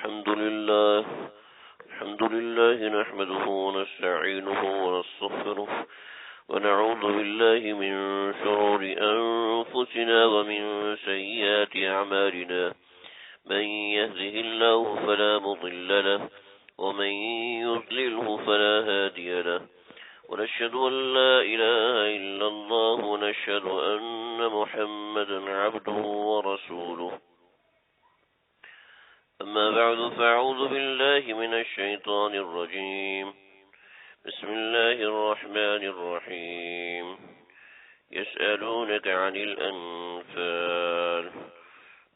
الحمد لله نحمده ونستعينه ونستغفره ونعوذ بالله من شرور أنفسنا ومن سيئات أعمالنا من يهده الله فلا مضل له ومن يضلله فلا هادي له ونشهد أن لا إله إلا الله ونشهد أن محمدا عبده ورسوله أما بعد فأعوذ بالله من الشيطان الرجيم بسم الله الرحمن الرحيم يسألونك عن الأنفال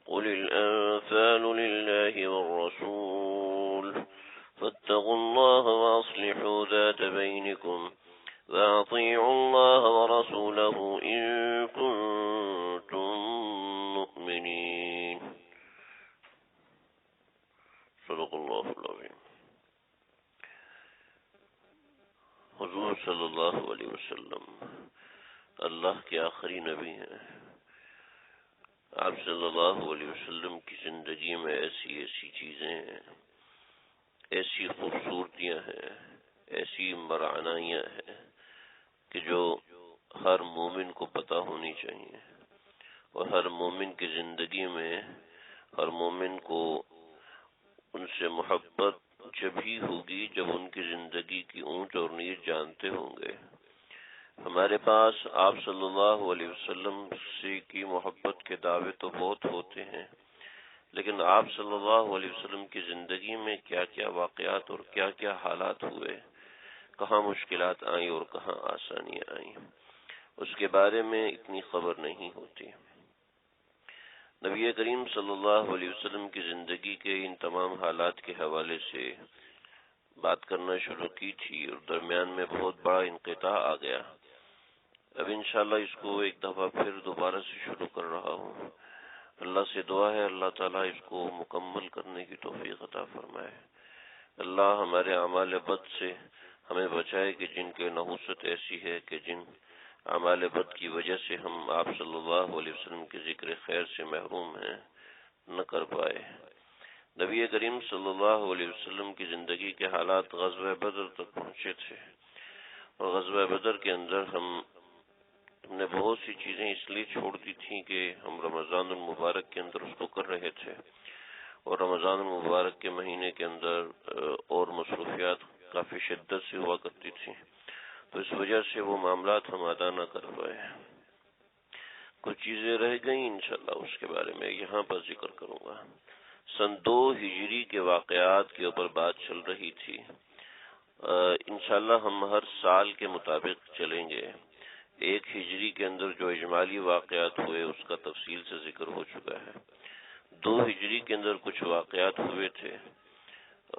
قل الأنفال لله والرسول فاتقوا الله وأصلحوا ذات بينكم وأطيعوا الله ورسوله إن كنتم مؤمنين صدق اللہ العظیم۔ حضور صلی اللہ علیہ وسلم اللہ کے آخری نبی ہیں۔ آپ صلی اللہ علیہ وسلم کی زندگی میں ایسی چیزیں ہیں، ایسی خوبصورتیاں ہیں، ایسی مرعنائیاں ہیں کہ جو ہر مومن کو پتہ ہونی چاہیے، اور ہر مومن کی زندگی میں ہر مومن کو ان سے محبت جب ہی ہوگی جب ان کی زندگی کی اونچ اور نیچ جانتے ہوں گے۔ ہمارے پاس آپ صلی اللہ علیہ وسلم سے کی محبت کے دعوے تو بہت ہوتے ہیں، لیکن آپ صلی اللہ علیہ وسلم کی زندگی میں کیا کیا واقعات اور کیا کیا حالات ہوئے، کہاں مشکلات آئیں اور کہاں آسانیاں آئیں، اس کے بارے میں اتنی خبر نہیں ہوتی۔ نبی کریم صلی اللہ علیہ وسلم کی زندگی کے ان تمام حالات کے حوالے سے بات کرنا شروع کی تھی، اور درمیان میں بہت بڑا انقطاع آ گیا۔ اب انشاءاللہ اس کو ایک دفعہ پھر دوبارہ سے شروع کر رہا ہوں۔ اللہ سے دعا ہے اللہ تعالیٰ اس کو مکمل کرنے کی توفیق عطا فرمائے۔ اللہ ہمارے اعمال بد سے ہمیں بچائے کہ جن کے نحوست ایسی ہے کہ جن اعمال بد کی وجہ سے ہم آپ صلی اللہ علیہ وسلم کے ذکر خیر سے محروم ہیں، نہ کر پائے۔ نبی کریم صلی اللہ علیہ وسلم کی زندگی کے حالات غزوہ بدر تک پہنچے تھے، اور غزوہ بدر کے اندر ہم نے بہت سی چیزیں اس لیے چھوڑ دی تھیں کہ ہم رمضان المبارک کے اندر اس کو کر رہے تھے، اور رمضان المبارک کے مہینے کے اندر اور مصروفیات کافی شدت سے ہوا کرتی تھیں، تو اس وجہ سے وہ معاملات ہم ادا نہ کر پائے۔ کچھ چیزیں رہ گئیں، انشاءاللہ اس کے بارے میں یہاں پر ذکر کروں گا۔ سن 2 ہجری کے واقعات کے اوپر بات چل رہی تھی۔ انشاءاللہ ہم ہر سال کے مطابق چلیں گے۔ 1 ہجری کے اندر جو اجمالی واقعات ہوئے اس کا تفصیل سے ذکر ہو چکا ہے۔ 2 ہجری کے اندر کچھ واقعات ہوئے تھے،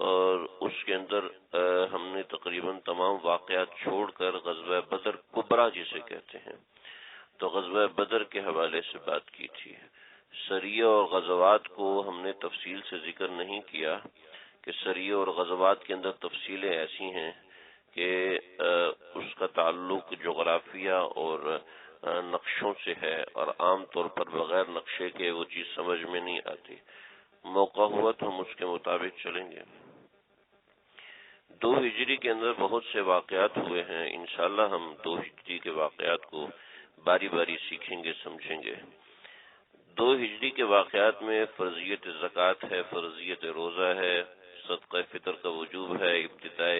اور اس کے اندر ہم نے تقریباً تمام واقعات چھوڑ کر غزوہ بدر کبریٰ جسے کہتے ہیں، تو غزوہ بدر کے حوالے سے بات کی تھی۔ سریہ اور غزوات کو ہم نے تفصیل سے ذکر نہیں کیا کہ سریہ اور غزوات کے اندر تفصیلیں ایسی ہیں کہ اس کا تعلق جغرافیہ اور نقشوں سے ہے، اور عام طور پر بغیر نقشے کے وہ چیز سمجھ میں نہیں آتی۔ موقع ہوا تو ہم اس کے مطابق چلیں گے۔ 2 ہجری کے اندر بہت سے واقعات ہوئے ہیں، انشاءاللہ ہم 2 ہجری کے واقعات کو باری باری سیکھیں گے، سمجھیں گے۔ 2 ہجری کے واقعات میں فرضیت زکوٰۃ ہے، فرضیت روزہ ہے، صدقہ فطر کا وجوب ہے، ابتداء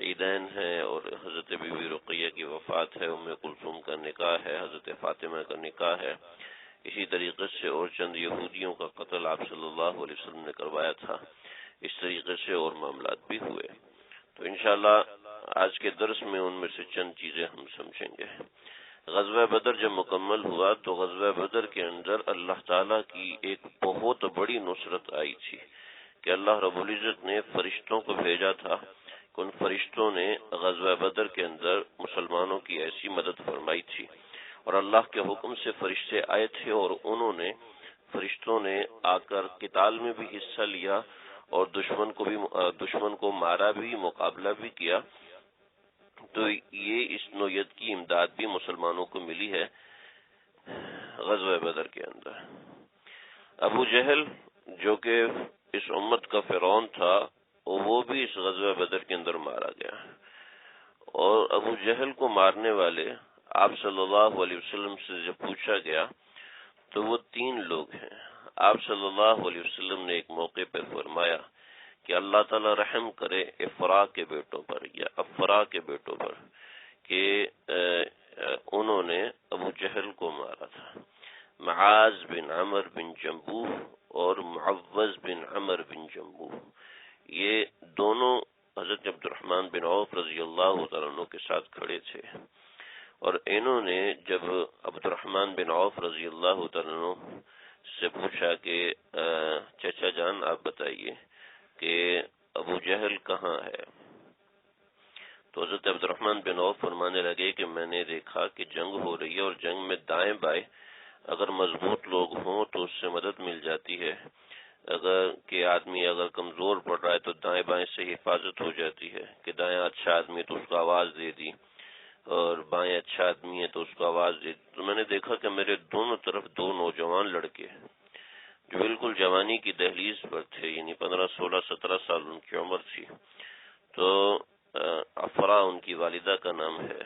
عیدین ہے، اور حضرت بی بی رقیہ کی وفات ہے، ام کلثوم کا نکاح ہے، حضرت فاطمہ کا نکاح ہے۔ اسی طریقے سے اور چند یہودیوں کا قتل آپ صلی اللہ علیہ وسلم نے کروایا تھا۔ اس طریقے سے اور معاملات بھی ہوئے، تو انشاءاللہ آج کے درس میں ان میں سے چند چیزیں ہم سمجھیں گے۔ غزوہ بدر جب مکمل ہوا تو غزوہ بدر کے اندر اللہ تعالیٰ کی ایک بہت بڑی نصرت آئی تھی کہ اللہ رب العزت نے فرشتوں کو بھیجا تھا کہ ان فرشتوں نے غزوہ بدر کے اندر مسلمانوں کی ایسی مدد فرمائی تھی، اور اللہ کے حکم سے فرشتے آئے تھے، اور فرشتوں نے آ کر قتال میں بھی حصہ لیا، اور دشمن کو مارا بھی، مقابلہ بھی کیا۔ تو یہ اس نوعیت کی امداد بھی مسلمانوں کو ملی ہے غزوہ بدر کے اندر۔ ابو جہل جو کہ اس امت کا فرعون تھا وہ بھی اس غزوہ بدر کے اندر مارا گیا، اور ابو جہل کو مارنے والے آپ صلی اللہ علیہ وسلم سے جب پوچھا گیا تو وہ 3 لوگ ہیں۔ آپ صلی اللہ علیہ وسلم نے ایک موقع پر فرمایا کہ اللہ تعالی رحم کرے افرا کے بیٹوں پر یا افرا کے بیٹوں پر کہ انہوں نے ابو جہل کو مارا تھا۔ معاذ بن عمر بن جنبوح اور معوذ بن عمر بن جنبوح، یہ دونوں حضرت عبد الرحمن بن عوف رضی اللہ تعالیٰ عنہ کے ساتھ کھڑے تھے، اور انہوں نے جب عبد الرحمن بن عوف رضی اللہ تعالیٰ عنہ سے پوچھا کہ چچا جان آپ بتائیے کہ ابو جہل کہاں ہے، تو حضرت عبد الرحمن بن عوف فرمانے لگے کہ میں نے دیکھا کہ جنگ ہو رہی ہے، اور جنگ میں دائیں بائیں اگر مضبوط لوگ ہوں تو اس سے مدد مل جاتی ہے، اگر کہ آدمی اگر کمزور پڑ رہا ہے تو دائیں بائیں سے حفاظت ہو جاتی ہے، کہ دائیں اچھا آدمی تو اس کو آواز دے دی، اور بائیں اچھا آدمی ہے تو اس کو آواز دے دی۔ تو میں نے دیکھا کہ میرے دونوں طرف 2 نوجوان لڑکے جو بالکل جوانی کی دہلیز پر تھے، یعنی 15 16 17 سال ان کی عمر تھی، تو افرا ان کی والدہ کا نام ہے،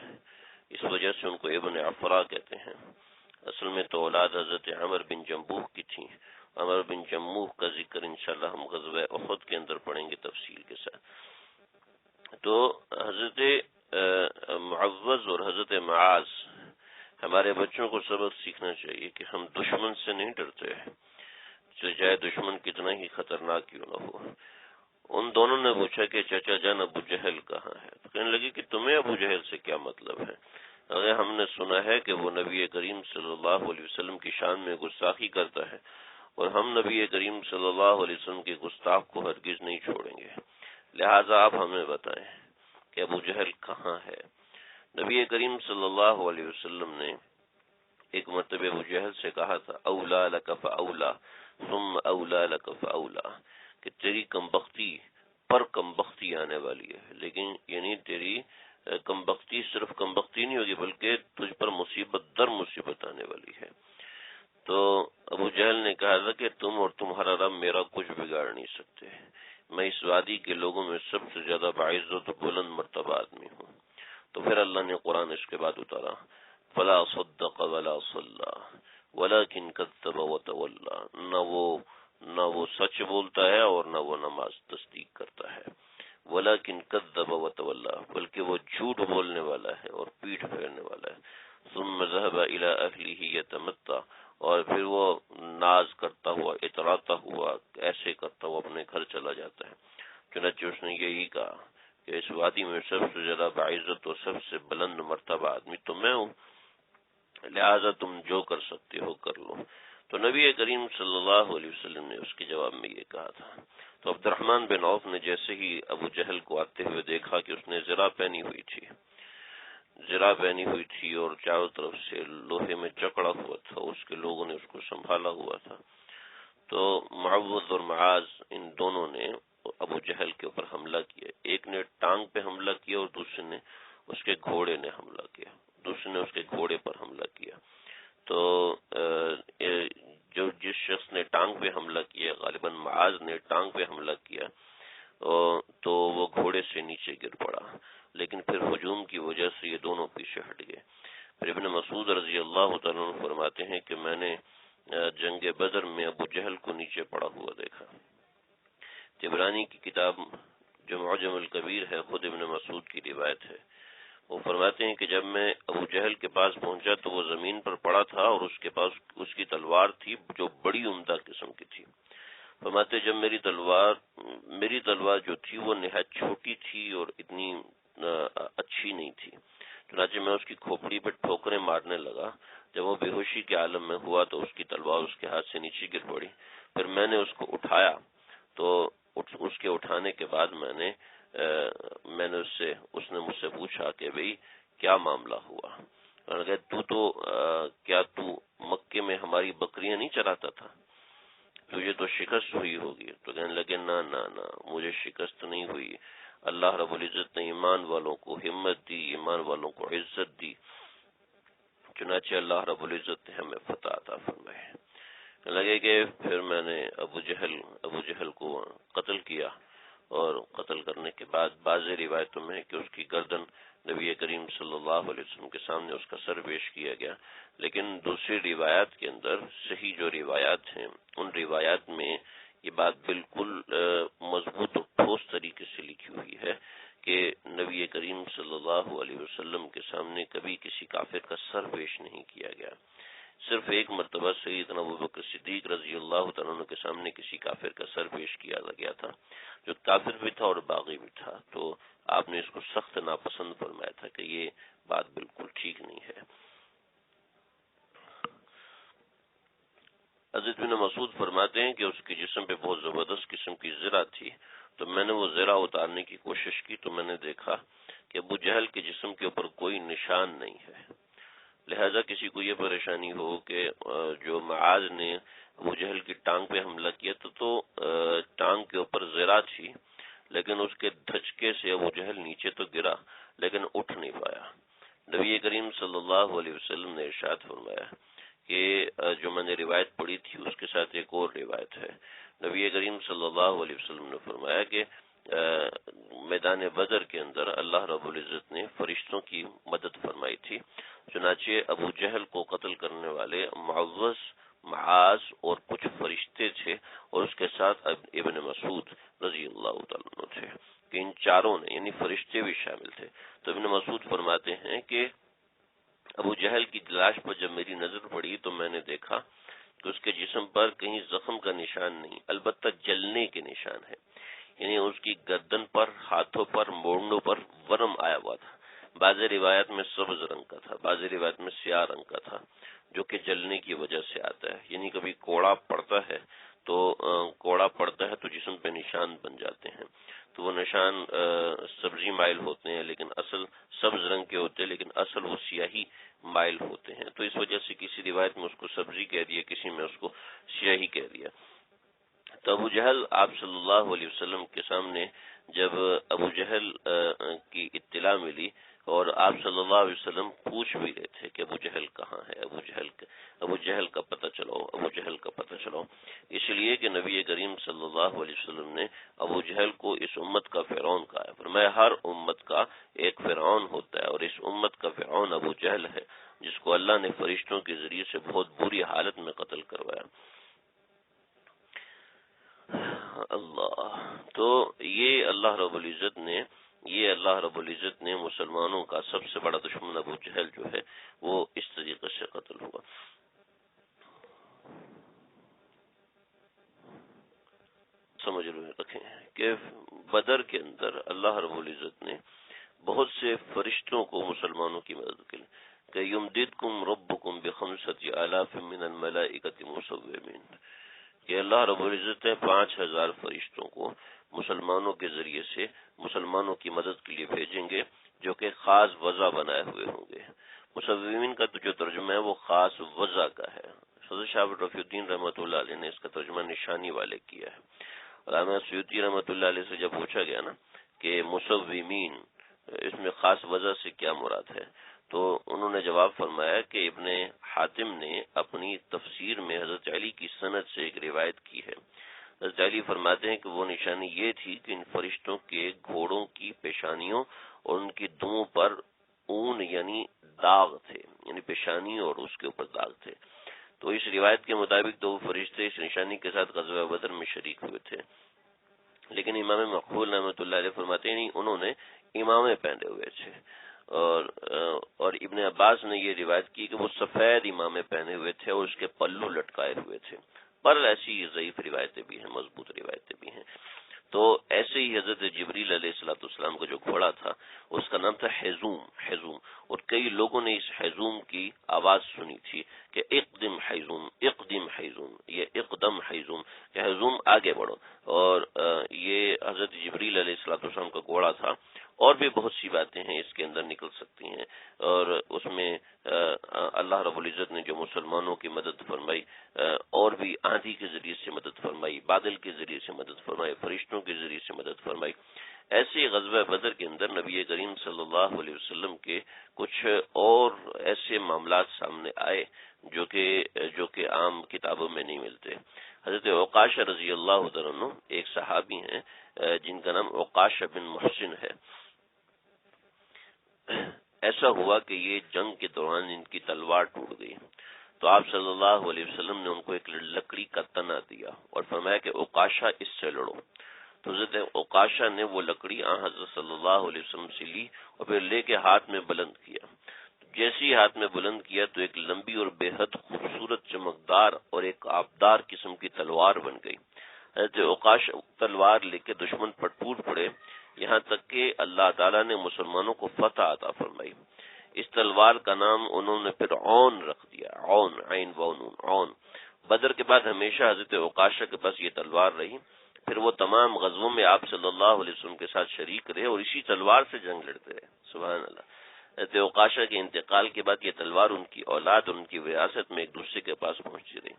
اس وجہ سے ان کو ابن افرا کہتے ہیں۔ اصل میں تو اولاد حضرت عمر بن جنبوح کی تھی۔ عمر بن جنبوح کا ذکر انشاءاللہ ہم غزوہ احد کے اندر پڑھیں گے تفصیل کے ساتھ۔ تو حضرت معوذ اور حضرت معاذ، ہمارے بچوں کو سبق سیکھنا چاہیے کہ ہم دشمن سے نہیں ڈرتے، چاہے دشمن کتنا ہی خطرناک کیوں نہ ہو۔ ان دونوں نے پوچھا کہ چچا جان ابو جہل کہاں ہے، تو کہنے لگے کہ تمہیں ابو جہل سے کیا مطلب ہے؟ اگر ہم نے سنا ہے کہ وہ نبی کریم صلی اللہ علیہ وسلم کی شان میں گستاخی کرتا ہے، اور ہم نبی کریم صلی اللہ علیہ وسلم کے گستاخ کو ہرگز نہیں چھوڑیں گے، لہٰذا آپ ہمیں بتائیں کہ ابو جہل کہاں ہے۔ نبی کریم صلی اللہ علیہ وسلم نے ایک مرتبہ ابو جہل سے کہا تھا اولا لک فاولا ثم اولا لک فاولا، کہ تیری کمبختی پر کمبختی آنے والی ہے، لیکن یعنی تیری کمبختی صرف کمبختی نہیں ہوگی بلکہ تجھ پر مصیبت در مصیبت آنے والی ہے۔ تو ابو جہل نے کہا تھا کہ تم اور تمہارا رب میرا کچھ بگاڑ نہیں سکتے، میں اس وادی کے لوگوں میں سب سے زیادہ باعزت و بلند مرتبہ آدمی ہوں۔ تو پھر اللہ نے قرآن اس کے بعد اتارا فلا صدق ولا صلی ولکن کذب وتولی، نہ وہ سچ بولتا ہے اور نہ وہ نماز تصدیق کرتا ہے، ولکن کذب وتولی، بلکہ وہ جھوٹ بولنے والا ہے اور پیٹھ پھیرنے والا ہے۔ ثم ذهب الى اهله يتمتع، اور پھر وہ ناز کرتا ہوا اتراتا ہوا ایسے کرتا ہوا اپنے گھر چلا جاتا ہے۔ چنانچہ اس نے یہی کہا کہ اس وادی میں سب سے زیادہ باعزت اور سب سے بلند مرتبہ آدمی تو میں ہوں، لہذا تم جو کر سکتے ہو کر لو۔ تو نبی کریم صلی اللہ علیہ وسلم نے اس کے جواب میں یہ کہا تھا۔ تو عبد الرحمن بن عوف نے جیسے ہی ابو جہل کو آتے ہوئے دیکھا کہ اس نے زرہ پہنی ہوئی تھی اور چاروں طرف سے لوہے میں جکڑا ہوا تھا، اس کے لوگوں نے اس کو سنبھالا ہوا تھا، تو معوذ اور معاذ ان دونوں نے ابو جہل کے اوپر حملہ کیا۔ ایک نے ٹانگ پہ حملہ کیا اور دوسرے نے اس کے گھوڑے پر حملہ کیا۔ تو جس شخص نے ٹانگ پہ حملہ کیا، غالباً معاذ نے ٹانگ پہ حملہ کیا، تو وہ گھوڑے سے نیچے گر پڑا، لیکن پھر ہجوم کی وجہ سے یہ دونوں پیچھے ہٹ گئے۔ پھر ابن مسعود رضی اللہ تعالیٰ عنہ فرماتے ہیں کہ میں نے جنگ بدر میں ابو جہل کو نیچے پڑا ہوا دیکھا۔ طبرانی کی کتاب جو معجم الکبیر ہے، خود ابن مسعود کی روایت ہے، وہ فرماتے ہیں کہ جب میں ابو جہل کے پاس پہنچا تو وہ زمین پر پڑا تھا اور اس کے پاس اس کی تلوار تھی جو بڑی عمدہ قسم کی تھی۔ فرماتے جب میری تلوار جو تھی وہ نہایت چھوٹی تھی اور اتنی اچھی نہیں تھی، چنانچہ میں اس کی کھوپڑی پہ ٹھوکریں مارنے لگا۔ جب وہ بے ہوشی کے عالم میں ہوا تو اس کی تلوار اس کے ہاتھ سے نیچے گر پڑی۔ پھر میں نے اس کو اٹھایا، تو اس کے اٹھانے کے بعد میں نے اس نے مجھ سے پوچھا کہ بھئی کیا معاملہ ہوا؟ کیا تو مکے میں ہماری بکریاں نہیں چراتا تھا؟ تجھے تو شکست ہوئی ہوگی۔ تو کہنے لگے نہ مجھے شکست نہیں ہوئی، اللہ رب العزت نے ایمان والوں کو ہمت دی، ایمان والوں کو عزت دی، چنانچہ اللہ رب العزت نے ہمیں فتح عطا فرمائے۔ لگے کہ پھر میں نے ابو جہل کو قتل کیا، اور قتل کرنے کے بعد بعض روایتوں میں کہ اس کی گردن نبی کریم صلی اللہ علیہ وسلم کے سامنے اس کا سر پیش کیا گیا، لیکن دوسری روایات کے اندر صحیح جو روایات ہیں ان روایات میں یہ بات بالکل مضبوط اور ٹھوس طریقے سے لکھی ہوئی ہے کہ نبی کریم صلی اللہ علیہ وسلم کے سامنے کبھی کسی کافر کا سر پیش نہیں کیا گیا۔ صرف ایک مرتبہ سیدنا ابوبکر صدیق رضی اللہ تعالیٰ عنہ کے سامنے کسی کافر کا سر پیش کیا گیا تھا، جو کافر بھی تھا اور باغی بھی تھا، تو آپ نے اس کو سخت ناپسند فرمایا تھا کہ یہ بات بالکل ٹھیک نہیں ہے۔ حضرت بن مسعود فرماتے ہیں کہ اس کے جسم پہ بہت زبردست قسم کی زرہ تھی، تو میں نے وہ زرہ اتارنے کی کوشش کی تو میں نے دیکھا کہ ابو جہل کے جسم کے اوپر کوئی نشان نہیں ہے۔ لہذا کسی کو یہ پریشانی ہو کہ جو معاذ نے ابو جہل کی ٹانگ پہ حملہ کیا تو ٹانگ کے اوپر زرہ تھی، لیکن اس کے دھچکے سے ابو جہل نیچے تو گرا لیکن اٹھ نہیں پایا۔ نبی کریم صلی اللہ علیہ وسلم نے ارشاد فرمایا کہ جو میں نے روایت پڑھی تھی اس کے ساتھ ایک اور روایت ہے، نبی کریم صلی اللہ علیہ وسلم نے فرمایا کہ میدان بدر کے اندر اللہ رب العزت نے فرشتوں کی مدد فرمائی تھی، چنانچہ ابو جہل کو قتل کرنے والے معوذ، معاذ اور کچھ فرشتے تھے، اور اس کے ساتھ ابن مسعود رضی اللہ تعالیٰ عنہ تھے، کہ ان چاروں نے یعنی فرشتے بھی شامل تھے۔ تو ابن مسعود فرماتے ہیں کہ ابو جہل کی لاش پر جب میری نظر پڑی تو میں نے دیکھا کہ اس کے جسم پر کہیں زخم کا نشان نہیں، البتہ جلنے کے نشان ہے، یعنی اس کی گردن پر، ہاتھوں پر، مونڈوں پر ورم آیا ہوا تھا۔ بعض روایت میں سبز رنگ کا تھا، بعض روایت میں سیاہ رنگ کا تھا، جو کہ جلنے کی وجہ سے آتا ہے، یعنی کبھی کوڑا پڑتا ہے تو جسم پہ نشان بن جاتے ہیں، تو وہ نشان سبزی مائل ہوتے ہیں لیکن اصل سبز رنگ کے ہوتے ہیں، لیکن اصل وہ سیاہی مائل ہوتے ہیں، تو اس وجہ سے کسی روایت میں اس کو سبزی کہہ دیا، کسی میں اس کو سیاہی کہہ دیا۔ تو ابو جہل آپ صلی اللہ علیہ وسلم کے سامنے جب ابو جہل کی اطلاع ملی اور آپ صلی اللہ علیہ وسلم پوچھ بھی رہے تھے کہ ابو جہل کہاں ہے، ابو جہل کا پتہ چلاؤ، ابو جہل کا پتہ چلاؤ، اس لیے کہ نبی کریم صلی اللہ علیہ وسلم نے ابو جہل کو اس امت کا فرعون کہا ہے، فرمایا ہر امت کا ایک فرعون ہوتا ہے، اور اس امت کا فرعون ابو جہل ہے، جس کو اللہ نے فرشتوں کے ذریعے سے بہت بری حالت میں قتل کروایا۔ اللہ تو یہ اللہ رب العزت نے مسلمانوں کا سب سے بڑا دشمن ابو جہل جو ہے وہ اس طریقے سے قتل ہوا۔ سمجھ رکھیں کہ بدر کے اندر اللہ رب العزت نے بہت سے فرشتوں کو مسلمانوں کی مدد کے لیے کہ یمددکم ربکم بخمسۃ آلاف من الملائکۃ مسومین، کہ اللہ رب العزت نے 5000 فرشتوں کو مسلمانوں کے ذریعے سے مسلمانوں کی مدد کے لیے بھیجیں گے، جو کہ خاص وضع بنائے ہوئے ہوں گے۔ مسومین کا جو ترجمہ ہے وہ خاص وضع کا ہے۔ حضرت شاہ رفیع الدین رحمۃ اللہ علیہ نے اس کا ترجمہ نشانی والے کیا ہے۔ علامہ سیوطی رحمۃ اللہ علیہ سے جب پوچھا گیا نا کہ مسومین اس میں خاص وجہ سے کیا مراد ہے، تو انہوں نے جواب فرمایا کہ ابن حاتم نے اپنی تفسیر میں حضرت علی کی سند سے ایک روایت کی ہے۔ حضرت علی فرماتے ہیں کہ وہ نشانی یہ تھی کہ ان فرشتوں کے گھوڑوں کی پیشانیوں اور ان کی دموں پر اون یعنی داغ تھے، یعنی پیشانی اور اس کے اوپر داغ تھے۔ تو اس روایت کے مطابق دو فرشتے اس نشانی کے ساتھ غزوہ بدر میں شریک ہوئے تھے، لیکن امام مقبول رحمۃ اللہ علیہ فرماتے ہیں انہوں نے امامے پہنے ہوئے تھے، اور ابن عباس نے یہ روایت کی کہ وہ سفید امامے پہنے ہوئے تھے اور اس کے پلو لٹکائے ہوئے تھے، پر ایسی ضعیف روایتیں بھی ہیں، مضبوط روایتیں بھی ہیں۔ تو ایسے ہی حضرت جبریل علیہ الصلوۃ والسلام کا جو گھوڑا تھا اس کا نام تھا حیزوم، اور کئی لوگوں نے اس حیزوم کی آواز سنی تھی کہ اقدم حیزوم، یہ اقدم حیزوم کہ حیزوم آگے بڑھو، اور یہ حضرت جبریل علیہ الصلوۃ والسلام کا گھوڑا تھا۔ اور بھی بہت سی باتیں ہیں اس کے اندر نکل سکتی ہیں، اور اس میں اللہ رب العزت نے جو مسلمانوں کی مدد فرمائی، اور بھی آندھی کے ذریعے سے مدد فرمائی، بادل کے ذریعے سے مدد فرمائی، فرشتوں کے ذریعے سے مدد فرمائی، ایسے ہی غزوہ بدر کے اندر نبی کریم صلی اللہ علیہ وسلم کے کچھ اور ایسے معاملات سامنے آئے جو کہ عام کتابوں میں نہیں ملتے۔ حضرت عکاشہ رضی اللہ تعالیٰ عنہ ایک صحابی ہیں جن کا نام عکاشہ بن محسن ہے۔ ایسا ہوا کہ یہ جنگ کے دوران ان کی تلوار ٹوٹ گئی، تو آپ صلی اللہ علیہ وسلم نے ان کو ایک لکڑی کا تنا دیا اور فرمایا کہ عکاشہ اس سے لڑو۔ تو حضرت عکاشہ نے وہ لکڑی حضرت صلی اللہ علیہ وسلم سے لی اور پھر لے کے ہاتھ میں بلند کیا۔ جیسے ہی ہاتھ میں بلند کیا تو ایک لمبی اور بے حد خوبصورت چمکدار اور ایک آبدار قسم کی تلوار بن گئی۔ حضرت عکاشہ تلوار لے کے دشمن پر ٹوٹ پڑے، یہاں تک کہ اللہ تعالیٰ نے مسلمانوں کو فتح عطا فرمائی۔ اس تلوار کا نام انہوں نے پھر عون رکھ دیا، عون، عین و نون، عون۔ بدر کے بعد ہمیشہ حضرت عکاشہ کے پاس یہ تلوار رہی، پھر وہ تمام غزووں میں آپ صلی اللہ علیہ وسلم کے ساتھ شریک رہے اور اسی تلوار سے جنگ لڑتے رہے۔ سبحان اللہ۔ حضرت عکاشہ کے انتقال کے بعد یہ تلوار ان کی اولاد اور ان کی وراثت میں ایک دوسرے کے پاس پہنچتی رہی۔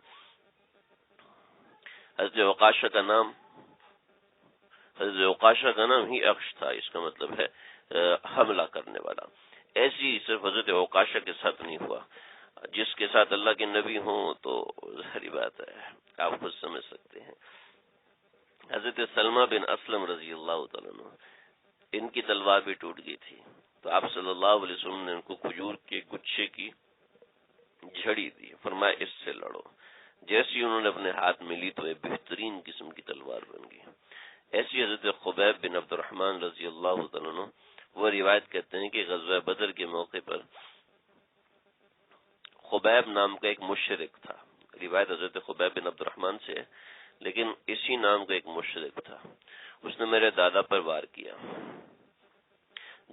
حضرت عکاشہ کا نام ہی اخش تھا، اس کا مطلب ہے حملہ کرنے والا۔ ایسی صرف حضرت عکاشہ کے ساتھ نہیں ہوا، جس کے ساتھ اللہ کے نبی ہوں تو ظاہری بات ہے، آپ خود سمجھ سکتے ہیں۔ حضرت سلمہ بن اسلم رضی اللہ تعالیٰ عنہ، ان کی تلوار بھی ٹوٹ گئی تھی، تو آپ صلی اللہ علیہ وسلم نے ان کو کھجور کے گچھے کی جھڑی دی، فرمایا اس سے لڑو۔ جیسی انہوں نے اپنے ہاتھ میں لی تو ایک بہترین قسم کی تلوار بن گئی۔ ایسی حضرت خبیب بن عبد الرحمن رضی اللہ تعالیٰ عنہ، وہ روایت کہتے ہیں کہ غزوہ بدر کے موقع پر خبیب نام کا ایک مشرک تھا، روایت حضرت خبیب بن عبد الرحمن سے ہے، لیکن اسی نام کا ایک مشرک تھا، اس نے میرے دادا پر وار کیا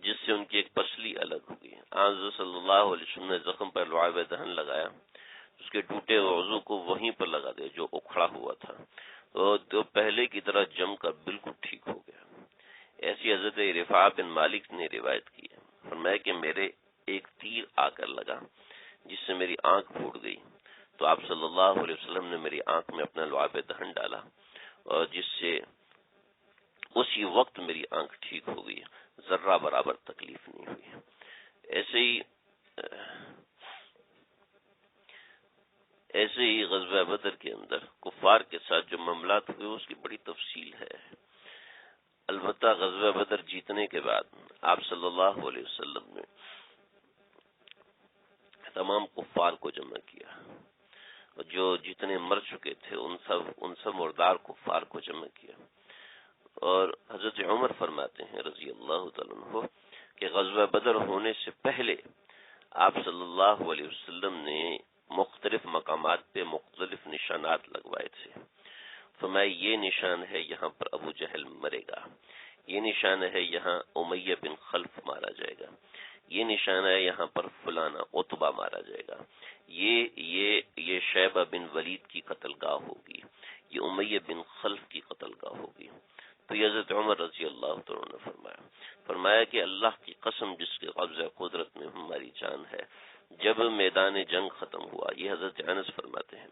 جس سے ان کی ایک پسلی الگ ہو گئی۔ حضرت صلی اللہ علیہ وسلم نے زخم پر لعاب دہن لگایا، اس کے ٹوٹے عضو کو وہیں پر لگا دیا جو اکھڑا ہوا تھا، تو پہلے کی طرح جم کر بالکل ٹھیک ہو گیا۔ ایسی حضرت رفاع بن مالک نے روایت کی ہے، فرمایا کہ میرے ایک تیر آ کر لگا جس سے میری آنکھ پھوٹ گئی، تو آپ صلی اللہ علیہ وسلم نے میری آنکھ میں اپنا لعاب دہن ڈالا اور جس سے اسی وقت میری آنکھ ٹھیک ہو گئی، ذرہ برابر تکلیف نہیں ہوئی۔ ایسے ہی غزوہ بدر کے اندر کفار کے ساتھ جو معاملات ہوئے اس کی بڑی تفصیل ہے۔ البتہ غزوہ بدر جیتنے کے بعد آپ صلی اللہ علیہ وسلم نے تمام کفار کو جمع کیا، جو جتنے مر چکے تھے ان سب مردار کفار کو جمع کیا، اور حضرت عمر فرماتے ہیں رضی اللہ تعالیٰ عنہ کہ غزوہ بدر ہونے سے پہلے آپ صلی اللہ علیہ وسلم نے مختلف مقامات پہ مختلف نشانات لگوائے تھے۔ فرمایا یہ نشان ہے یہاں پر ابو جہل مرے گا، یہ نشان ہے یہاں امیہ بن خلف مارا جائے گا، یہ نشان ہے یہاں پر فلانا عتبہ مارا جائے گا، یہ شیبہ بن ولید کی قتل گاہ ہوگی، یہ امیہ بن خلف کی قتل گاہ ہوگی۔ تو حضرت عمر رضی اللہ تعالیٰ نے فرمایا کہ اللہ کی قسم جس کے قبضہ قدرت میں ہماری جان ہے، جب میدان جنگ ختم ہوا، یہ حضرت انس فرماتے ہیں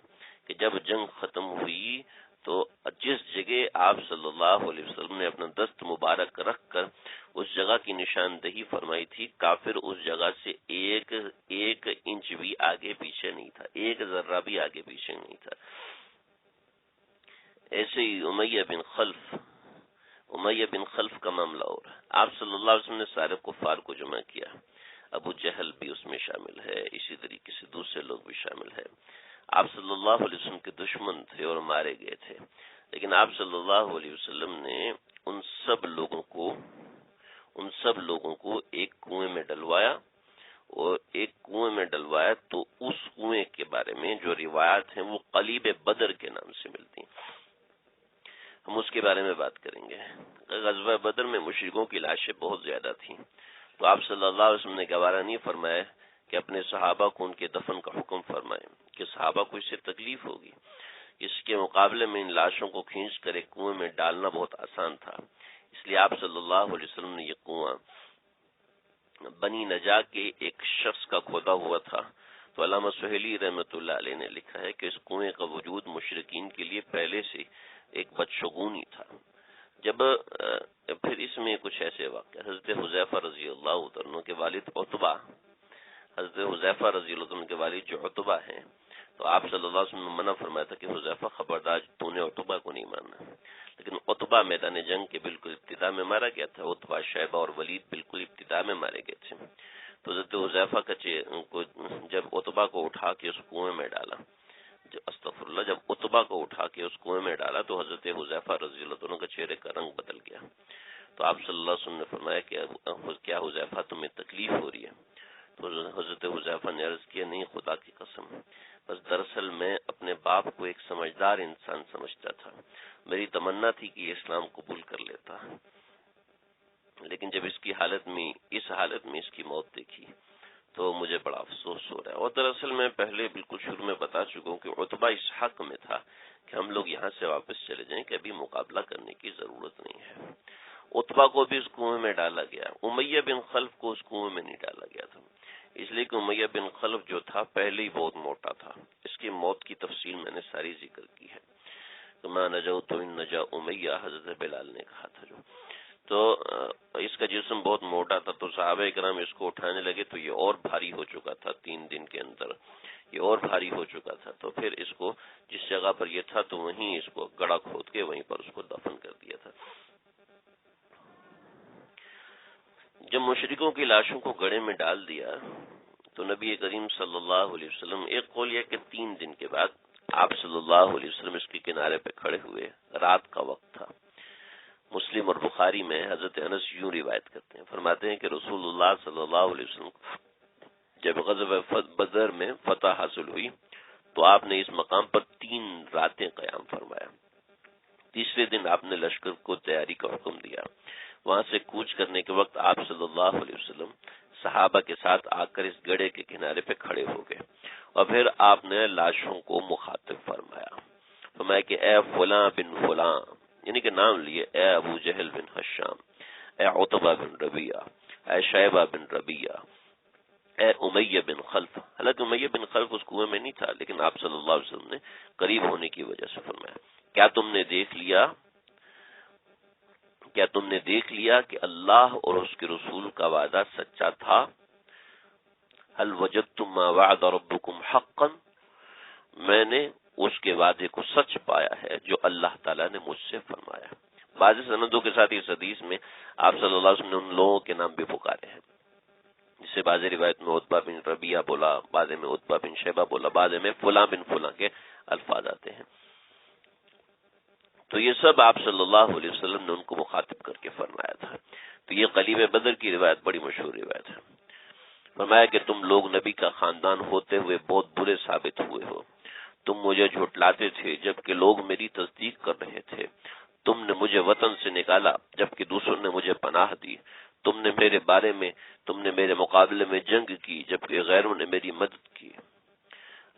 کہ جب جنگ ختم ہوئی تو جس جگہ آپ صلی اللہ علیہ وسلم نے اپنا دست مبارک رکھ کر اس جگہ کی نشاندہی فرمائی تھی، کافر اس جگہ سے ایک انچ بھی آگے پیچھے نہیں تھا، ایک ذرہ بھی آگے پیچھے نہیں تھا۔ ایسے ہی امیہ بن خلف کا معاملہ اور آپ صلی اللہ علیہ وسلم نے سارے کفار کو جمع کیا، ابو جہل بھی اس میں شامل ہے، اسی طریقے سے دوسرے لوگ بھی شامل ہیں۔ آپ صلی اللہ علیہ وسلم کے دشمن تھے اور مارے گئے تھے، لیکن آپ صلی اللہ علیہ وسلم نے ان سب لوگوں کو ایک کنویں میں ڈلوایا، تو اس کنویں کے بارے میں جو روایات ہیں وہ قلیب بدر کے نام سے ملتی ہیں، ہم اس کے بارے میں بات کریں گے۔ غزوہ بدر میں مشرکوں کی لاشیں بہت زیادہ تھیں، تو آپ صلی اللہ علیہ وسلم نے گوارا نہیں فرمایا کہ اپنے صحابہ کو ان کے دفن کا حکم فرمائیں کہ صحابہ کو اس سے تکلیف ہوگی۔ اس کے مقابلے میں ان لاشوں کو کھینچ کر ایک کنویں میں ڈالنا بہت آسان تھا، اس لیے آپ صلی اللہ علیہ وسلم نے یہ کنواں بنی نجار کے ایک شخص کا کھودا ہوا تھا۔ تو علامہ سہیلی رحمۃ اللہ علیہ نے لکھا ہے کہ اس کنویں کا وجود مشرکین کے لیے پہلے سے ایک بدشگونی تھا۔ جب پھر اس میں کچھ ایسے واقع، حضرت حذیفہ رضی اللہ عنہ کے والد عتبہ، حضرت حذیفہ رضی اللہ عنہ کے والد جو عتبہ ہیں، تو آپ صلی اللہ علیہ وسلم نے منع فرمایا تھا کہ حذیفہ خبردار تو نے عتبہ کو نہیں ماننا، لیکن عتبہ میدان جنگ کے بالکل ابتدا میں مارا گیا تھا، عتبہ، شیبہ اور ولید بالکل ابتدا میں مارے گئے تھے۔ تو حضرت حذیفہ کو جب عتبہ کو اٹھا کے اس کنویں میں ڈالا، استغفر اللہ، جب عتبہ کو اٹھا کے اس کنویں میں ڈالا تو حضرت حذیفہ رضی اللہ عنہ کا چہرے کا رنگ بدل گیا۔ تو آپ صلی اللہ علیہ وسلم نے فرمایا کہ کیا حذیفہ تمہیں تکلیف ہو رہی ہے؟ تو حضرت حذیفہ نے عرض کیا نہیں خدا کی قسم، بس دراصل میں اپنے باپ کو ایک سمجھدار انسان سمجھتا تھا، میری تمنا تھی کہ یہ اسلام قبول کر لیتا، لیکن جب اس حالت میں اس کی موت دیکھی تو مجھے بڑا افسوس ہو رہا ہے۔ اور دراصل میں پہلے بالکل شروع میں بتا چکا ہوں کہ عتبہ اس حق میں تھا کہ ہم لوگ یہاں سے واپس چلے جائیں کہ ابھی مقابلہ کرنے کی ضرورت نہیں ہے۔ عتبہ کو بھی اس کنویں میں ڈالا گیا، امیہ بن خلف کو اس کنویں میں نہیں ڈالا گیا تھا، اس لیے کہ امیہ بن خلف جو تھا پہلے ہی بہت موٹا تھا۔ اس کی موت کی تفصیل میں نے ساری ذکر کی ہے، تو مَا نَجَوْتُ إِن نَجَا امیہ، حضرت بلال نے کہا تھا جو، تو اس کا جسم بہت موٹا تھا، تو صحابہ کرام اس کو اٹھانے لگے تو یہ اور بھاری ہو چکا تھا، 3 دن کے اندر یہ اور بھاری ہو چکا تھا، تو پھر اس کو جس جگہ پر یہ تھا تو وہیں اس کو گڑھا کھود کے وہیں پر اس کو دفن کر دیا تھا۔ جب مشرکوں کی لاشوں کو گڑھے میں ڈال دیا تو نبی کریم صلی اللہ علیہ وسلم، ایک قول یہ کہ 3 دن کے بعد آپ صلی اللہ علیہ وسلم اس کے کنارے پہ کھڑے ہوئے، رات کا وقت تھا۔ مسلم اور بخاری میں حضرت انس یوں روایت کرتے ہیں، فرماتے ہیں کہ رسول اللہ صلی اللہ علیہ وسلم جب غزوہ بدر میں فتح حاصل ہوئی تو آپ نے اس مقام پر 3 راتیں قیام فرمایا۔ تیسرے دن آپ نے لشکر کو تیاری کا حکم دیا۔ وہاں سے کوچ کرنے کے وقت آپ صلی اللہ علیہ وسلم صحابہ کے ساتھ آ کر اس گڑھے کے کنارے پہ کھڑے ہو گئے، اور پھر آپ نے لاشوں کو مخاطب فرمایا کہ اے فلاں بن فلاں، یعنی کہ نام لیے، اے ابو جہل بن حشام، اے عتبہ بن ربیعہ، اے شیبہ بن ربیعہ، اے امیہ بن خلف۔ حالانکہ امیہ بن خلف اس کنویں میں نہیں تھا، لیکن آپ صلی اللہ علیہ وسلم نے قریب ہونے کی وجہ سے فرمایا، کیا تم نے دیکھ لیا کہ اللہ اور اس کے رسول کا وعدہ سچا تھا؟ هل وجدتم ما وعد ربكم حقا، میں نے اس کے وعدے کو سچ پایا ہے جو اللہ تعالیٰ نے مجھ سے فرمایا۔ بعض سندوں کے ساتھ اس حدیث میں آپ صلی اللہ علیہ وسلم نے ان لوگوں کے نام بھی پکارے ہیں، جس سے بعض روایت میں عتبہ بن ربیعہ بولا، بعض میں عتبہ بن شیبہ بولا، بعض میں فلاں بن فلاں کے الفاظ آتے ہیں۔ تو یہ سب آپ صلی اللہ علیہ وسلم نے ان کو مخاطب کر کے فرمایا تھا۔ تو یہ قلیب بدر کی روایت بڑی مشہور روایت ہے۔ فرمایا کہ تم لوگ نبی کا خاندان ہوتے ہوئے بہت برے ثابت ہوئے ہو، تم مجھے جھٹلاتے تھے جبکہ لوگ میری تصدیق کر رہے تھے، تم نے مجھے وطن سے نکالا جبکہ دوسروں نے مجھے پناہ دی، تم نے میرے مقابلے میں جنگ کی جبکہ غیروں نے میری مدد کی۔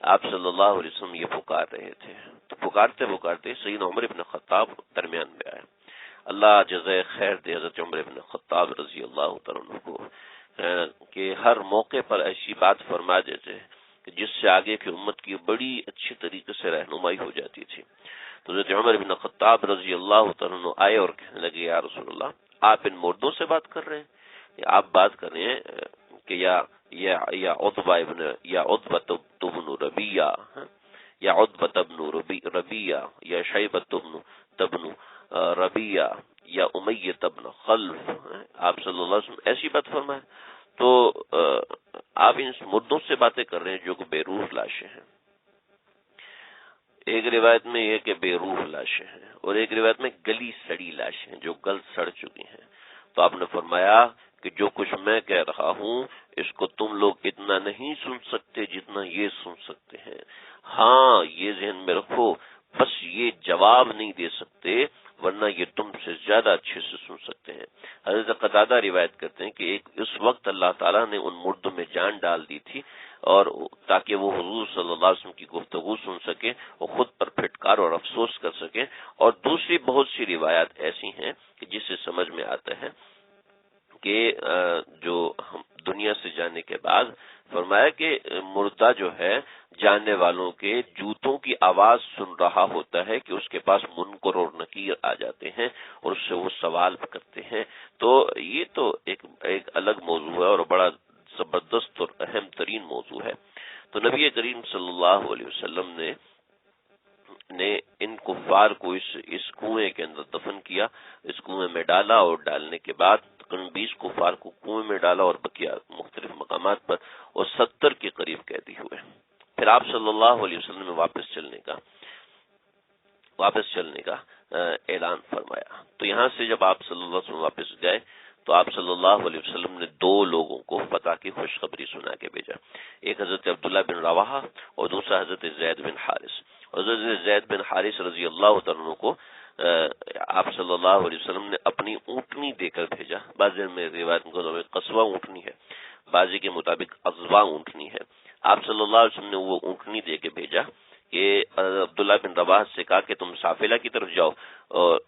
آپ صلی اللہ علیہ وسلم یہ پکار رہے تھے، تو پکارتے سیدنا عمر بن خطاب درمیان میں آئے۔ اللہ جزائے خیر دے حضرت عمر بن خطاب رضی اللہ تعالیٰ عنہ کو، کہ ہر موقع پر ایسی بات فرما دیتے کہ جس سے آگے کی امت کی بڑی اچھی طریقے سے رہنمائی ہو جاتی تھی۔ تو حضرت عمر بن خطاب رضی اللہ تعالیٰ عنہ آئے اور کہنے لگے، یا رسول اللہ، آپ ان مردوں سے بات کر رہے ہیں، یا آپ بات کر رہے ہیں کہ یا عتبہ بن ربیعہ، یا عتبہ بن ربیعہ، یا شیبہ بن ربیعہ، یا امیہ بن خلف، آپ صلی اللہ علیہ وسلم ایسی بات فرمائے؟ تو آپ ان مردوں سے باتیں کر رہے ہیں جو کہ بے روح لاشیں ہیں۔ ایک روایت میں یہ کہ بے روح لاشیں ہیں، اور ایک روایت میں گلی سڑی لاشیں جو گل سڑ چکی ہیں۔ تو آپ نے فرمایا کہ جو کچھ میں کہہ رہا ہوں اس کو تم لوگ اتنا نہیں سن سکتے جتنا یہ سن سکتے ہیں، ہاں یہ ذہن میں رکھو، بس یہ جواب نہیں دے سکتے ورنہ یہ تم سے زیادہ اچھے سے سن سکتے ہیں۔ حضرت قتادہ روایت کرتے ہیں کہ اس وقت اللہ تعالیٰ نے ان مردوں میں جان ڈال دی تھی، اور تاکہ وہ حضور صلی اللہ علیہ وسلم کی گفتگو سن سکیں اور خود پر پھٹکار اور افسوس کر سکیں۔ اور دوسری بہت سی روایات ایسی ہیں کہ جس سے سمجھ میں آتا ہے کہ جو ہم دنیا سے جانے کے بعد فرمایا کہ مردہ جو ہے جاننے والوں کے جوتوں کی آواز سن رہا ہوتا ہے کہ اس کے پاس منکر اور نکیر آ جاتے ہیں اور اس سے وہ سوال کرتے ہیں. تو یہ تو ایک الگ موضوع ہے اور بڑا زبردست اور اہم ترین موضوع ہے. تو نبی کریم صلی اللہ علیہ وسلم نے ان کفار کو اس کنویں کے اندر دفن کیا، اس کنویں میں ڈالا، اور ڈالنے کے بعد تقریباً 20 کفار کو کنویں میں ڈالا اور بقیہ مختلف مقامات پر، اور 70 کے قریب قیدی ہوئے. پھر آپ صلی اللہ علیہ وسلم نے واپس چلنے کا اعلان فرمایا. تو یہاں سے جب آپ صلی اللہ علیہ وسلم واپس گئے تو آپ صلی اللہ علیہ وسلم نے 2 لوگوں کو فتح کی خوشخبری سنا کے بھیجا. ایک حضرت عبداللہ بن رواحہ اور دوسرا حضرت زید بن حارث. حضرت زید بن حارث رضی اللہ عنہ کو آپ صلی اللہ علیہ وسلم نے اپنی اونٹنی دے کر بھیجا. بعض میں روایت میں قصوہ اونٹنی ہے، بعضی کے مطابق ازوا اونٹنی ہے. آپ صلی اللہ علیہ وسلم نے وہ اونٹنی دے کے بھیجا کہ عبداللہ بن رواحہ سے کہا کہ تم سافلہ کی طرف جاؤ اور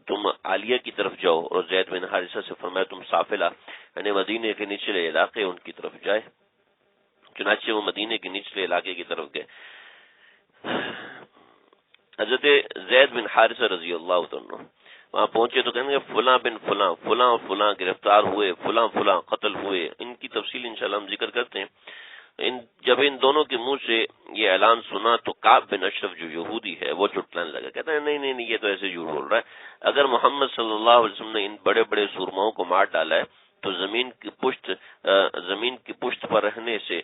تم عالیہ کی طرف جاؤ، اور زید بن حارثہ سے فرمایا تم سافلہ یعنی مدینے کے نچلے علاقے ان کی طرف جائے. چنانچہ وہ مدینے کے نچلے علاقے کی طرف گئے. حضرت زید بن حارثہ رضی اللہ عنہ وہاں پہنچے تو کہیں گے فلاں بن فلاں فلاں فلاں گرفتار ہوئے، فلاں فلاں قتل ہوئے. ان کی تفصیل انشاءاللہ ہم ذکر کرتے ہیں. جب ان دونوں کے منہ سے یہ اعلان سنا تو کعب بن اشرف جو یہودی ہے وہ چٹلانے لگا، کہتا ہے نہیں یہ تو ایسے جھوٹ بول رہا ہے. اگر محمد صلی اللہ علیہ وسلم نے ان بڑے بڑے سورماؤں کو مار ڈالا ہے تو زمین کی پشت پر رہنے سے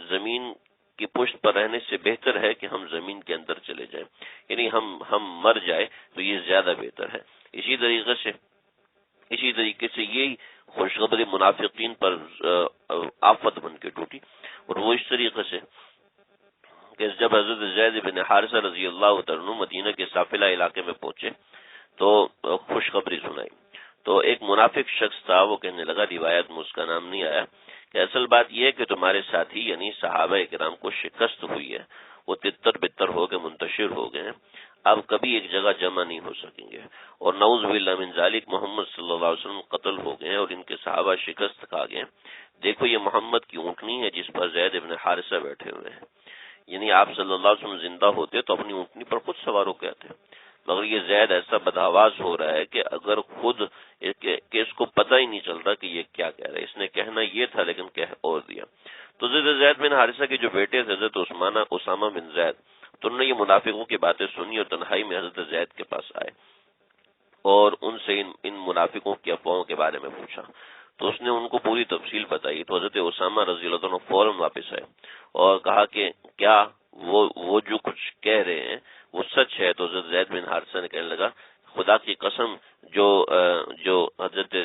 زمین کی پشت پر رہنے سے بہتر ہے کہ ہم زمین کے اندر چلے جائیں، یعنی ہم مر جائے تو یہ زیادہ بہتر ہے. اسی طریقے سے یہی خوشخبری منافقین پر آفت بن کے ٹوٹی. اور وہ اس طریقے سے کہ جب حضرت زید بن حارثہ رضی اللہ عنہ مدینہ کے سافلہ علاقے میں پہنچے تو خوشخبری سنائی. تو ایک منافق شخص تھا، وہ کہنے لگا، روایت میں اس کا نام نہیں آیا، کہ اصل بات یہ ہے کہ تمہارے ساتھی یعنی صحابہ کرام کو شکست ہوئی ہے، وہ تتر بتر ہو کے منتشر ہو گئے ہیں، اب کبھی ایک جگہ جمع نہیں ہو سکیں گے، اور نعوذ باللہ من ذالک محمد صلی اللہ علیہ وسلم قتل ہو گئے ہیں اور ان کے صحابہ شکست کھا گئے. دیکھو یہ محمد کی اونٹنی ہے جس پر زید ابن حارثہ بیٹھے ہوئے ہیں. یعنی آپ صلی اللہ علیہ وسلم زندہ ہوتے تو اپنی اونٹنی پر خود سوار ہو کے آتے، مگر یہ زید ایسا بدآواز ہو رہا ہے کہ اگر خود کہ اس کو پتہ ہی نہیں چل رہا کہ یہ کیا کہہ رہا ہے. اس نے کہنا یہ تھا لیکن کہہ اور دیا. تو حضرت زید بن حارثہ کے جو بیٹے تھے حضرت اسامہ بن زید، تو انہوں نے یہ منافقوں کی باتیں سنی اور تنہائی میں حضرت زید کے پاس آئے اور ان سے ان منافقوں کی افواہوں کے بارے میں پوچھا. تو اس نے ان کو پوری تفصیل بتائی. تو حضرت اسامہ رضی اللہ عنہ فوراً واپس آئے اور کہا کہ کیا وہ جو کچھ کہہ رہے ہیں وہ سچ ہے؟ تو حضرت زید بن حارثہ نے کہنے لگا خدا کی قسم جو حضرت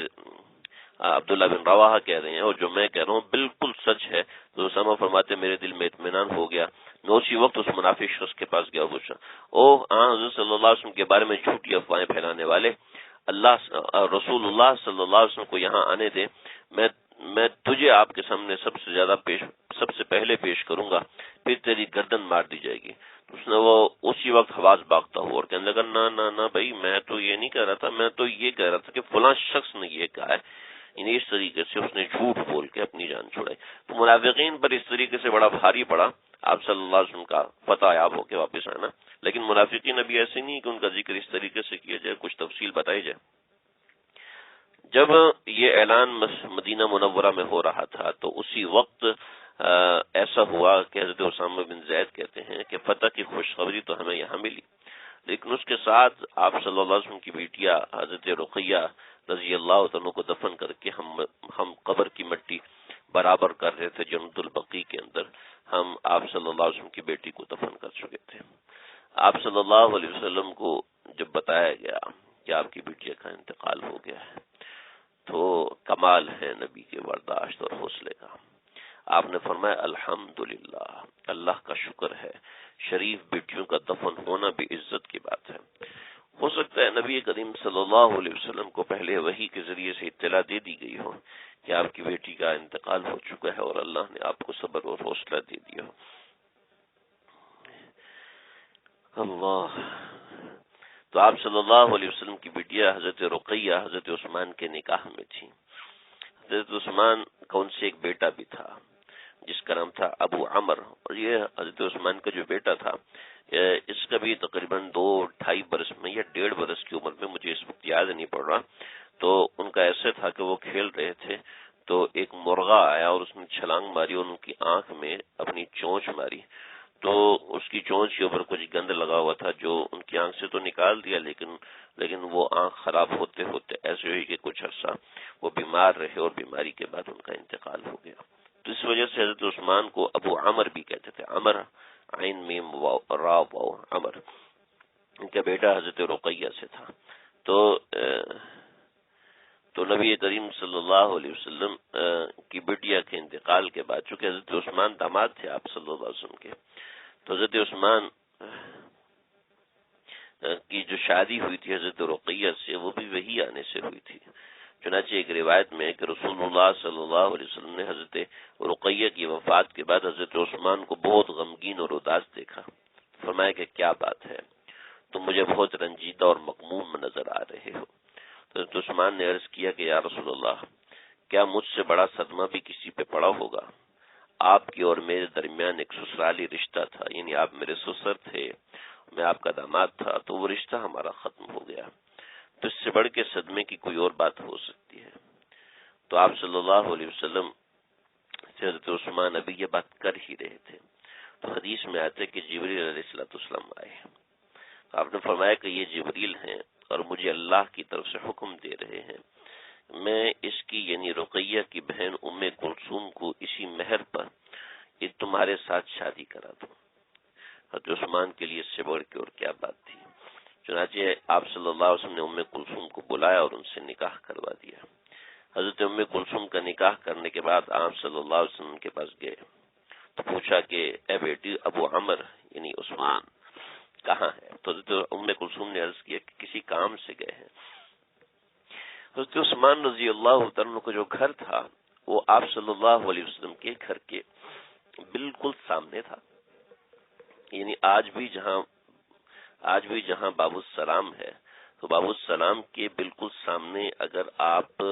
عبداللہ بن رواحہ کہہ رہے ہیں اور جو میں کہہ رہا ہوں بالکل سچ ہے. تو اسامہ فرماتے میرے دل میں اطمینان ہو گیا. میں اسی وقت اس منافق شخص کے پاس گیا، پوچھا حضرت صلی اللہ علیہ وسلم کے بارے میں جھوٹی افواہیں پھیلانے والے، رسول اللہ صلی اللہ علیہ وسلم کو یہاں آنے دے، میں تجھے آپ کے سامنے سب سے پہلے پیش کروں گا، پھر تیری گردن مار دی جائے گی. اس نے وہ اسی وقت حواس باغتا ہوا اور کہنے لگا نہ بھائی میں تو یہ نہیں کہہ رہا تھا، میں تو یہ کہہ رہا تھا کہ فلاں شخص نے یہ کہا ہے. اس طریقے سے اس نے جھوٹ بول کے اپنی جان چھڑائی. تو منافقین پر اس طریقے سے بڑا بھاری پڑا آپ صلی اللہ علیہ وسلم کا فتح یاب ہو کے واپس آنا. لیکن منافقین ابھی ایسے نہیں کہ ان کا ذکر اس طریقے سے کیا جائے، کچھ تفصیل بتائی جائے. جب یہ اعلان مدینہ منورہ میں ہو رہا تھا تو اسی وقت ایسا ہوا کہ حضرت اسامہ بن زید کہتے ہیں کہ فتح کی خوشخبری تو ہمیں یہاں ملی، لیکن اس کے ساتھ آپ صلی اللہ علیہ وسلم کی بیٹیا حضرت رقیہ رضی اللہ عنہ کو دفن کر کے ہم قبر کی مٹی برابر کر رہے تھے جنت البقیع کے اندر. ہم آپ صلی اللہ علیہ وسلم کی بیٹی کو دفن کر چکے تھے. آپ صلی اللہ علیہ وسلم کو جب بتایا گیا کہ آپ کی بیٹی کا انتقال ہو گیا ہے تو کمال ہے نبی کے برداشت اور حوصلے کا. آپ نے فرمایا الحمدللہ، اللہ کا شکر ہے، شریف بیٹیوں کا دفن ہونا بھی عزت کی بات ہے. ہو سکتا ہے نبی کریم صلی اللہ علیہ وسلم کو پہلے وحی کے ذریعے سے اطلاع دے دی گئی ہو کہ آپ کی بیٹی کا انتقال ہو چکا ہے اور اللہ نے آپ کو صبر اور حوصلہ دے دیا ہو. اللہ. تو آپ صلی اللہ علیہ وسلم کی بیٹیا حضرت رقیہ حضرت عثمان کے نکاح میں تھی. حضرت عثمان کا ان سے ایک بیٹا بھی تھا جس کا نام تھا ابو عمر، اور یہ حضرت عثمان کا جو بیٹا تھا اس کا بھی تقریباً 2-2.5 برس میں یا 1.5 برس کی عمر میں، مجھے اس وقت یاد نہیں پڑ رہا، تو ان کا ایسے تھا کہ وہ کھیل رہے تھے تو ایک مرغا آیا اور اس نے چھلانگ ماری اور ان کی آنکھ میں اپنی چونچ ماری. تو اس کی چونچ کے اوپر کچھ گند لگا ہوا تھا جو ان کی آنکھ سے تو نکال دیا، لیکن وہ آنکھ خراب ہوتے ہوتے ایسے ہوئی کہ کچھ عرصہ وہ بیمار رہے اور بیماری کے بعد ان کا انتقال ہو گیا. تو اس وجہ سے حضرت عثمان کو ابو عمر بھی کہتے تھے. عمر عین میم واو را واو عمر. ان کا بیٹا حضرت رقیہ سے تھا. تو نبی کریم صلی اللہ علیہ وسلم کی بیٹیا کے انتقال کے بعد، چونکہ حضرت عثمان داماد تھے آپ صلی اللہ علیہ وسلم کے، تو حضرت عثمان کی جو شادی ہوئی تھی حضرت رقیہ سے، وہ بھی وہی آنے سے ہوئی تھی. چنانچہ ایک روایت میں کہ رسول اللہ صلی اللہ علیہ وسلم نے حضرت رقیہ کی وفات کے بعد حضرت عثمان کو بہت غمگین اور اداس دیکھا. فرمایا کہ کیا بات ہے، تم مجھے بہت رنجیدہ اور مغموم نظر آ رہے ہو. حضرت عثمان نے عرض کیا کہ یا رسول اللہ، کیا مجھ سے بڑا صدمہ بھی کسی پہ پڑا ہوگا؟ آپ کی اور میرے درمیان ایک سسرالی رشتہ تھا، یعنی آپ میرے سسر تھے، میں آپ کا داماد تھا، تو وہ رشتہ ہمارا ختم ہو گیا. تو اس سے بڑھ کے صدمے کی کوئی اور بات ہو سکتی ہے؟ تو آپ صلی اللہ علیہ وسلم سے حضرت عثمان ابھی یہ بات کر ہی رہے تھے تو حدیث میں آتے کہ جبریل علیہ السلام آئے. آپ نے فرمایا کہ یہ جبریل ہیں اور مجھے اللہ کی طرف سے حکم دے رہے ہیں میں اس کی یعنی رقیہ کی بہن ام کلثوم کو اسی مہر پر یہ تمہارے ساتھ شادی کرا دوں. حضرت عثمان کے لیے اس سے بڑھ کے اور کیا بات تھی. چنانچہ آپ صلی اللہ علیہ وسلم نے ام کلثوم کو بلایا اور ان سے نکاح کروا دیا. حضرت ام کلثوم کا نکاح کرنے کے بعد آپ صلی اللہ علیہ وسلم کے پاس گئے تو پوچھا کہ اے بیٹی ابو عمر یعنی عثمان کہاں ہے؟ تو حضرت ام کلثوم نے عرض کیا کہ کسی کام سے گئے ہیں. حضرت عثمان رضی اللہ عنہ کا جو گھر تھا وہ آپ صلی اللہ علیہ وسلم کے گھر کے بالکل سامنے تھا. یعنی آج بھی جہاں باب السلام ہے تو باب السلام کے بالکل سامنے اگر آپ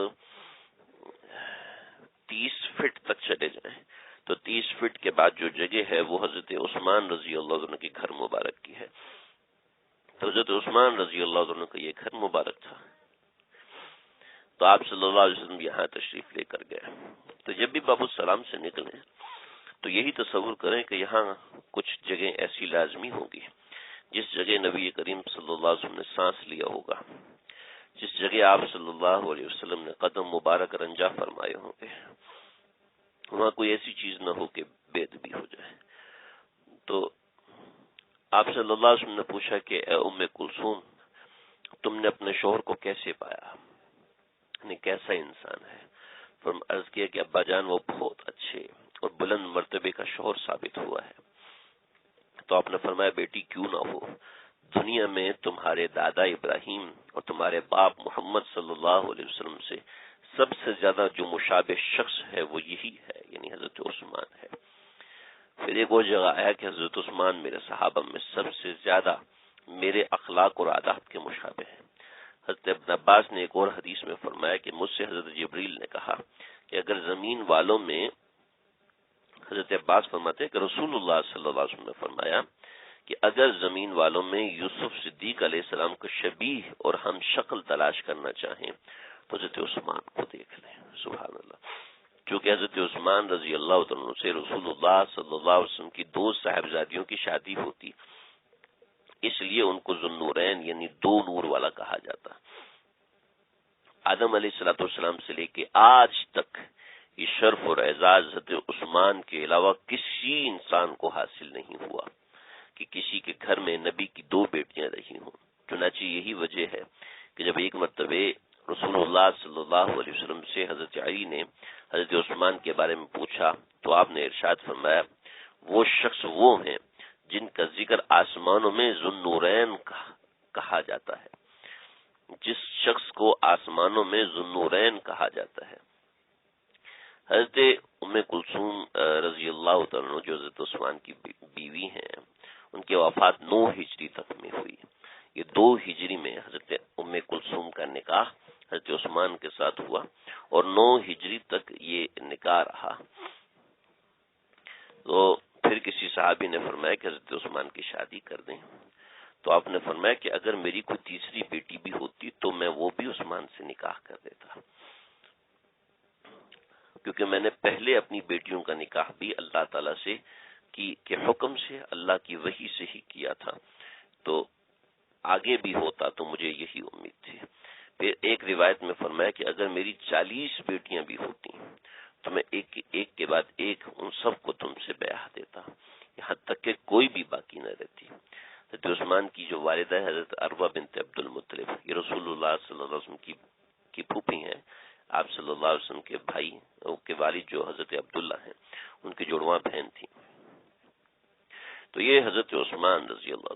30 فٹ تک چلے جائیں تو 30 فٹ کے بعد جو جگہ ہے وہ حضرت عثمان رضی اللہ عنہ کے گھر مبارک کی ہے. تو حضرت عثمان رضی اللہ عنہ کا یہ گھر مبارک تھا. تو آپ صلی اللہ علیہ وسلم یہاں تشریف لے کر گئے. تو جب بھی باب السلام سے نکلیں تو یہی تصور کریں کہ یہاں کچھ جگہیں ایسی لازمی ہوں گی جس جگہ نبی کریم صلی اللہ علیہ وسلم نے سانس لیا ہوگا، جس جگہ آپ صلی اللہ علیہ وسلم نے قدم مبارک رنجا فرمائے ہوں گے، وہاں کوئی ایسی چیز نہ ہو کہ بید بھی ہو جائے. تو آپ صلی اللہ علیہ وسلم نے پوچھا کہ اے ام کلثوم تم نے اپنے شوہر کو کیسے پایا، یعنی کیسا انسان ہے؟ عرض کیا کہ ابا جان وہ بہت اچھے اور بلند مرتبے کا شوہر ثابت ہوا ہے. تو آپ نے فرمایا بیٹی کیوں نہ ہو، دنیا میں تمہارے دادا ابراہیم اور تمہارے باپ محمد صلی اللہ علیہ وسلم سے سب سے زیادہ جو مشابہ شخص ہے وہ یہی ہے، یعنی حضرت عثمان ہے. پھر ایک اور جگہ آیا کہ حضرت عثمان میرے صحابہ میں سب سے زیادہ میرے اخلاق اور آداب کے مشابہ ہیں. حضرت ابن عباس نے ایک اور حدیث میں فرمایا کہ مجھ سے حضرت جبریل نے کہا کہ اگر زمین والوں میں، حضرت عباس فرماتے ہیں کہ رسول اللہ صلی اللہ علیہ وسلم نے فرمایا کہ اگر زمین والوں میں یوسف صدیق علیہ السلام کو شبیہ اور ہم شکل تلاش کرنا چاہیں تو حضرت عثمان کو دیکھ لیں. سبحان اللہ. چونکہ حضرت عثمان رضی اللہ عنہ سے رسول اللہ صلی اللہ علیہ وسلم کی 2 صاحبزادیوں کی شادی ہوتی، اس لیے ان کو ذوالنورین یعنی 2 نور والا کہا جاتا. آدم علیہ السلام سے لے کے آج تک یہ شرف اور اعزاز حضرت عثمان کے علاوہ کسی انسان کو حاصل نہیں ہوا کہ کسی کے گھر میں نبی کی 2 بیٹیاں رہی ہوں. چنانچہ یہی وجہ ہے کہ جب ایک مرتبہ رسول اللہ صلی اللہ علیہ وسلم سے حضرت علی نے حضرت عثمان کے بارے میں پوچھا تو آپ نے ارشاد فرمایا وہ شخص وہ ہیں جن کا ذکر آسمانوں میں ذوالنورین کہا جاتا ہے. جس شخص کو آسمانوں میں ذوالنورین کہا جاتا ہے. حضرت ام کلثوم رضی اللہ تعالیٰ عنہ جو حضرت عثمان کی بیوی ہیں، ان کی وفات 9 ہجری تک میں ہوئی. یہ 2 ہجری میں حضرت ام کلثوم کا نکاح حضرت عثمان کے ساتھ ہوا اور 9 ہجری تک یہ نکاح رہا۔ تو پھر کسی صحابی نے فرمایا کہ حضرت عثمان کی شادی کر دیں، تو آپ نے فرمایا کہ اگر میری کوئی تیسری بیٹی بھی ہوتی تو میں وہ بھی عثمان سے نکاح کر دیتا، کیونکہ میں نے پہلے اپنی بیٹیوں کا نکاح بھی اللہ تعالیٰ سے کے حکم سے، اللہ کی وحی سے ہی کیا تھا، تو آگے بھی ہوتا تو مجھے یہی امید تھی۔ پھر ایک روایت میں فرمایا کہ اگر میری 40 بیٹیاں بھی ہوتی تو میں ایک کے بعد ایک ان سب کو تم سے بیعہ دیتا، یہاں تک کہ کوئی بھی باقی نہ رہتی۔ حضرت عثمان کی جو والدہ ہے حضرت عروہ بنت عبد المطلب، یہ رسول اللہ صلی اللہ علیہ وسلم کی پھوپھی ہیں، آپ صلی اللہ علیہ وسلم کے بھائی کے والد جو حضرت عبداللہ ہیں ان کی جڑواں بہن تھی۔ تو یہ حضرت عثمان رضی اللہ